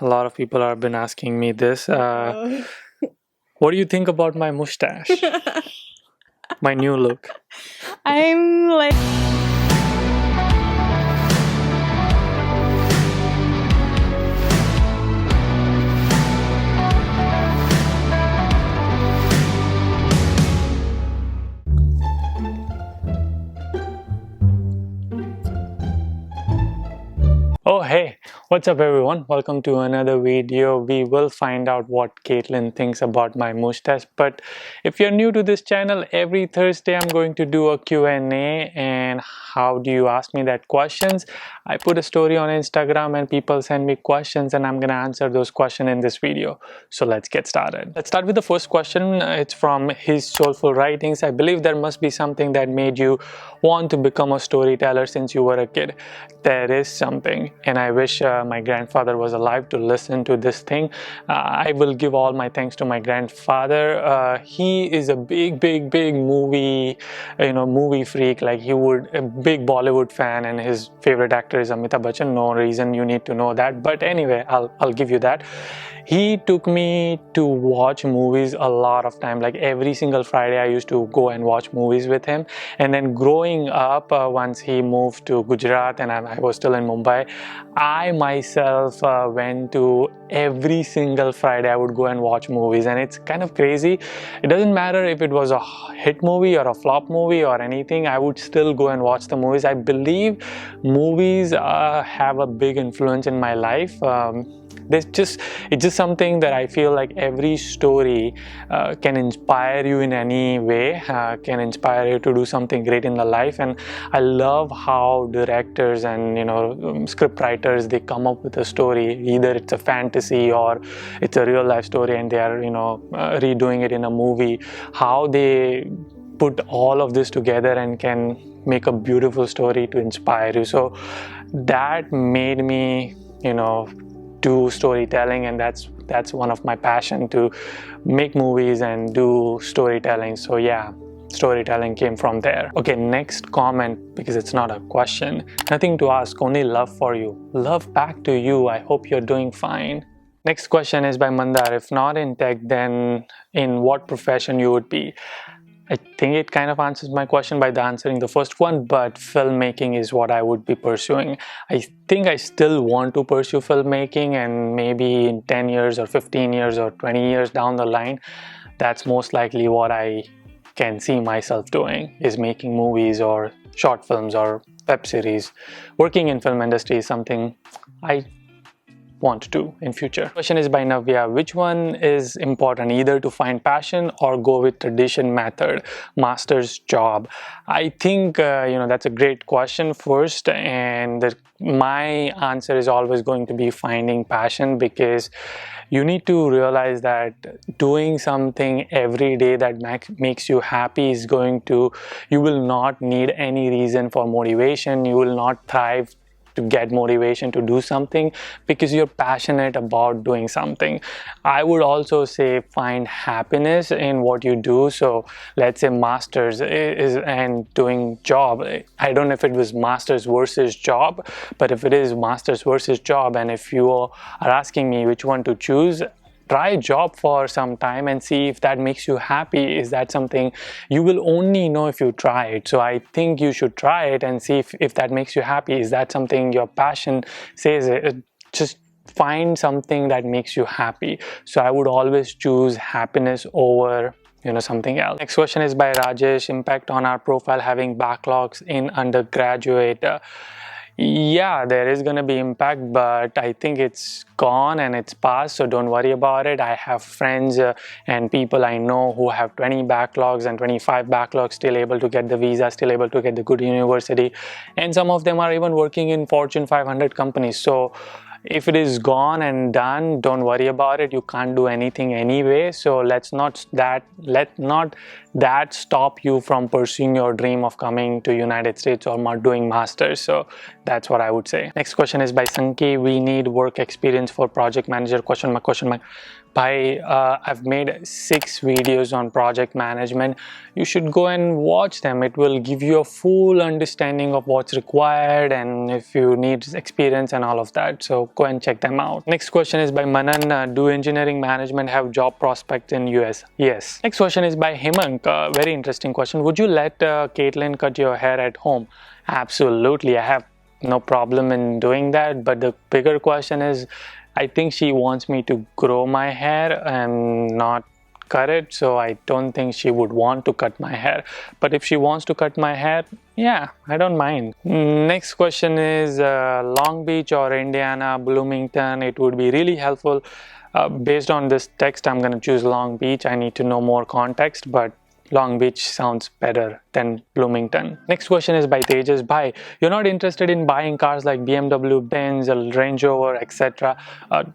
A lot of people have been asking me this. What do you think about my mustache? My new look. I'm like Oh, hey, what's up, everyone? Welcome to another video. We will find out what Kaitlyn thinks about my mustache. But if you're new to this channel, every Thursday I'm going to do a Q&A. And how do you ask me that questions? I put a story on Instagram and people send me questions, and I'm gonna answer those questions in this video. So let's get started. Let's start with the first question. It's from His Soulful Writings. I believe there must be something that made you want to become a storyteller since you were a kid. There is something, and I wish my grandfather was alive to listen to this thing. I will give all my thanks to my grandfather. He is a big movie, movie freak. Like a big Bollywood fan, and his favorite actor is Amitabh Bachchan. No reason you need to know that, but anyway, I'll give you that. He took me to watch movies a lot of time. Like every single Friday I used to go and watch movies with him. And then growing up, once he moved to Gujarat and I was still in Mumbai, I myself went to every single Friday. I would go and watch movies, and it's kind of crazy. It doesn't matter if it was a hit movie or a flop movie or anything, I would still go and watch the movies. I believe movies have a big influence in my life. It's just something that I feel like every story can inspire you in any way, can inspire you to do something great in the life. And I love how directors and script writers, they come up with a story. Either it's a fantasy or it's a real life story, and they are redoing it in a movie. How they put all of this together and can make a beautiful story to inspire you. So that made me do storytelling, and that's one of my passion, to make movies and do storytelling. So yeah, storytelling came from there. Okay, next comment, because it's not a question. Nothing to ask, only love for you. Love back to you. I hope you're doing fine. Next question is by Mandar. If not in tech, then in what profession you would be? I think it kind of answers my question by answering the first one, but filmmaking is what I would be pursuing. I think I still want to pursue filmmaking, and maybe in 10 years or 15 years or 20 years down the line, that's most likely what I can see myself doing, is making movies or short films or web series. Working in film industry is something I want to do in future. Question is by Navya. Which one is important, either to find passion or go with tradition method, master's job? I think that's a great question first, and my answer is always going to be finding passion, because you need to realize that doing something every day that makes you happy is you will not need any reason for motivation. You will not thrive to get motivation to do something, because you're passionate about doing something. I would also say find happiness in what you do. So let's say masters and doing job. I don't know if it was masters versus job, but if it is masters versus job, and if you are asking me which one to choose, try a job for some time and see if that makes you happy. Is that something you will only know if you try it? So I think you should try it and see if that makes you happy. Is that something your passion says? Just find something that makes you happy. So I would always choose happiness over something else. Next question is by Rajesh. Impact on our profile having backlogs in undergraduate. Yeah, there is going to be impact, but I think it's gone and it's past, so don't worry about it. I have friends and people I know who have 20 backlogs and 25 backlogs, still able to get the visa, still able to get the good university, and some of them are even working in Fortune 500 companies. So if it is gone and done, don't worry about it. You can't do anything anyway, so let not that stop you from pursuing your dream of coming to United States or doing masters. So that's what I would say. Next question is by Sanki. We need work experience for project manager, question mark. I've made 6 videos on project management. You should go and watch them. It will give you a full understanding of what's required and if you need experience and all of that. So go and check them out. Next question is by Manan. Do engineering management have job prospects in US? Yes. Next question is by Hemant. Very interesting question. Would you let Kaitlyn cut your hair at home? Absolutely. I have no problem in doing that, but the bigger question is, I think she wants me to grow my hair and not cut it, so I don't think she would want to cut my hair. But if she wants to cut my hair, yeah, I don't mind. Next question is Long Beach or Indiana, Bloomington. It would be really helpful. Based on this text, I'm going to choose Long Beach. I need to know more context, but Long Beach sounds better than Bloomington. Next question is by Tejas. Bhai, you're not interested in buying cars like BMW, Benz, Range Rover, etc.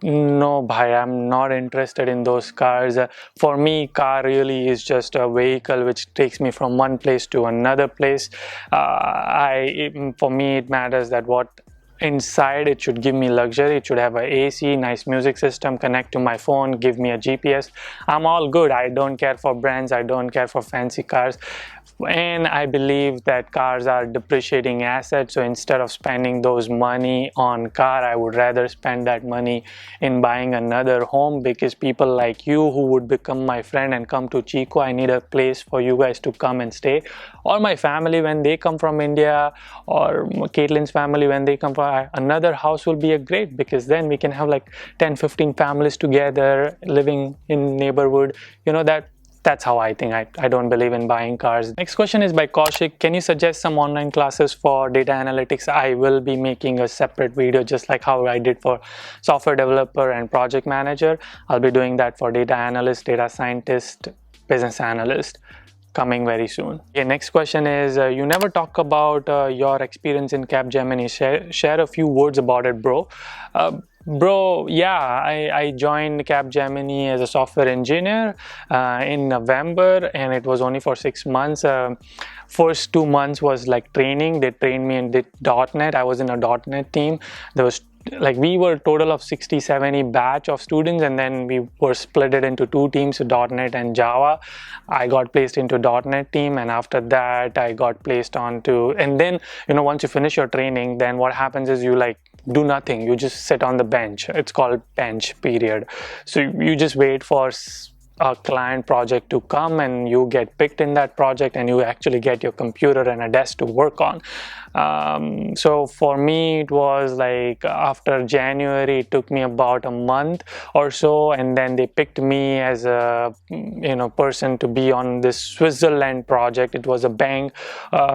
No, bhai, I'm not interested in those cars. For me, car really is just a vehicle which takes me from one place to another place. For me, it matters that what inside it should give me luxury. It should have a AC, nice music system, connect to my phone, give me a GPS. I'm all good. I don't care for brands, I don't care for fancy cars. And I believe that cars are depreciating assets, so instead of spending those money on car, I would rather spend that money in buying another home, because people like you who would become my friend and come to Chico, I need a place for you guys to come and stay, or my family when they come from India, or Kaitlyn's family when they come from another house will be a great, because then we can have like 10-15 families together living in neighborhood. You know, that's how I think. I don't believe in buying cars. Next question is by Kaushik. Can you suggest some online classes for data analytics? I will be making a separate video, just like how I did for software developer and project manager. I'll be doing that for data analyst, data scientist, business analyst, coming very soon. Okay, next question is, you never talk about your experience in Capgemini. Share a few words about it, bro. Bro, yeah, I joined Capgemini as a software engineer in November, and it was only for 6 months. First 2 months was like training. They trained me in .NET. I was in a .NET team. There was we were a total of 60-70 batch of students, and then we were split it into 2 teams, .NET and Java. I got placed into .NET team, and after that I got placed onto, and then, you know, once you finish your training, then what happens is you do nothing. You just sit on the bench. It's called bench period. So you just wait for a client project to come, and you get picked in that project, and you actually get your computer and a desk to work on. So for me, it was like after January, it took me about a month or so, and then they picked me as a person to be on this Switzerland project. It was a bank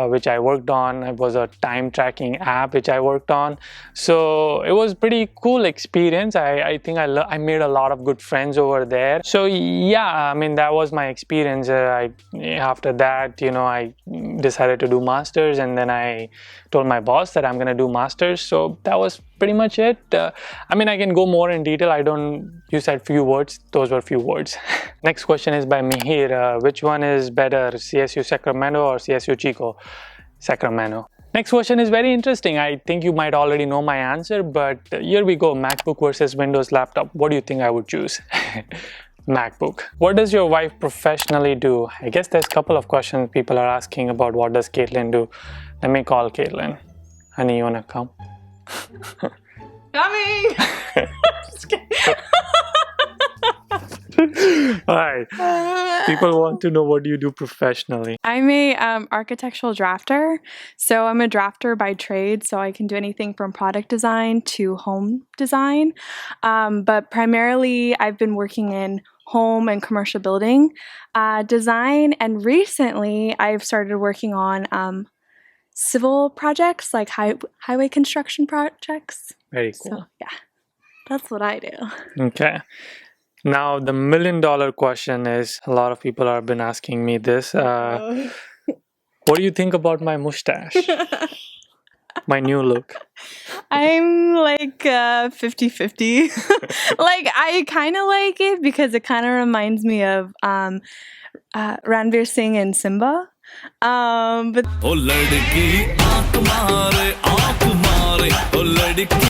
which I worked on. It was a time tracking app which I worked on. So it was pretty cool experience. I think I made a lot of good friends over there. So yeah, I mean, that was my experience. After that, I decided to do masters, and then I told my boss that I'm going to do masters. So that was pretty much it. I mean, I can go more in detail. You said few words. Those were few words. Next question is by Mihir. Which one is better, CSU Sacramento or CSU Chico? Sacramento. Next question is very interesting. I think you might already know my answer, but here we go. MacBook versus Windows laptop. What do you think I would choose? MacBook. What does your wife professionally do? I guess there's a couple of questions people are asking about what does Kaitlyn do. Let me call Kaitlyn. Honey, you wanna come? Coming! Just kidding. Alright. People want to know what you do professionally. I'm a architectural drafter. So I'm a drafter by trade. So I can do anything from product design to home design. But primarily, I've been working in home and commercial building design. And recently, I've started working on civil projects, like highway construction projects. Very cool. So yeah, that's what I do. Okay. Now, the $1 million question is, a lot of people have been asking me this. What do you think about my mustache? My new look. I'm like 50-50. I kind of like it because it kind of reminds me of Ranveer Singh and Simba. But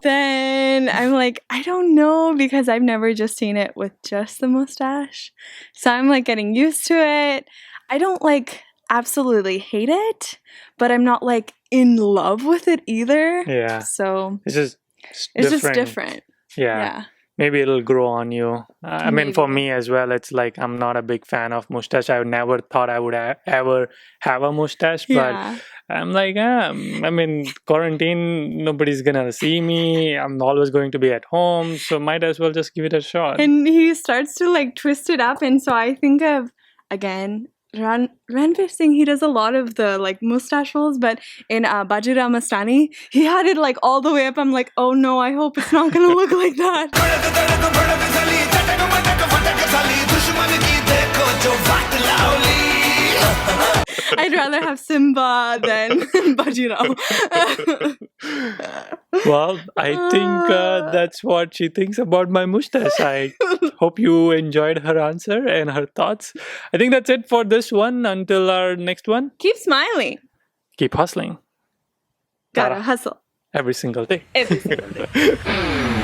Then I'm like, I don't know, because I've never just seen it with just the mustache. So I'm like getting used to it. I don't like absolutely hate it, but I'm not like in love with it either. Yeah. So It's just it's just different. Yeah. Yeah. Maybe it'll grow on you. I mean, for Maybe. me as well, it's like I'm not a big fan of mustache. I never thought I would ever have a mustache, but Yeah. I'm like, I mean, quarantine, nobody's gonna see me. I'm always going to be at home, so might as well just give it a shot. And he starts to like twist it up, and so I think of, again, Ranveer Singh. He does a lot of the like mustache rolls, but in Bajira Mastani, he had it like all the way up. I'm like, oh no, I hope it's not gonna look like that. I'd rather have Simba than Bajirao. Well, I think that's what she thinks about my mustache. I hope you enjoyed her answer and her thoughts. I think that's it for this one. Until our next one, Keep smiling. keep hustling Gotta hustle every single day. every single day.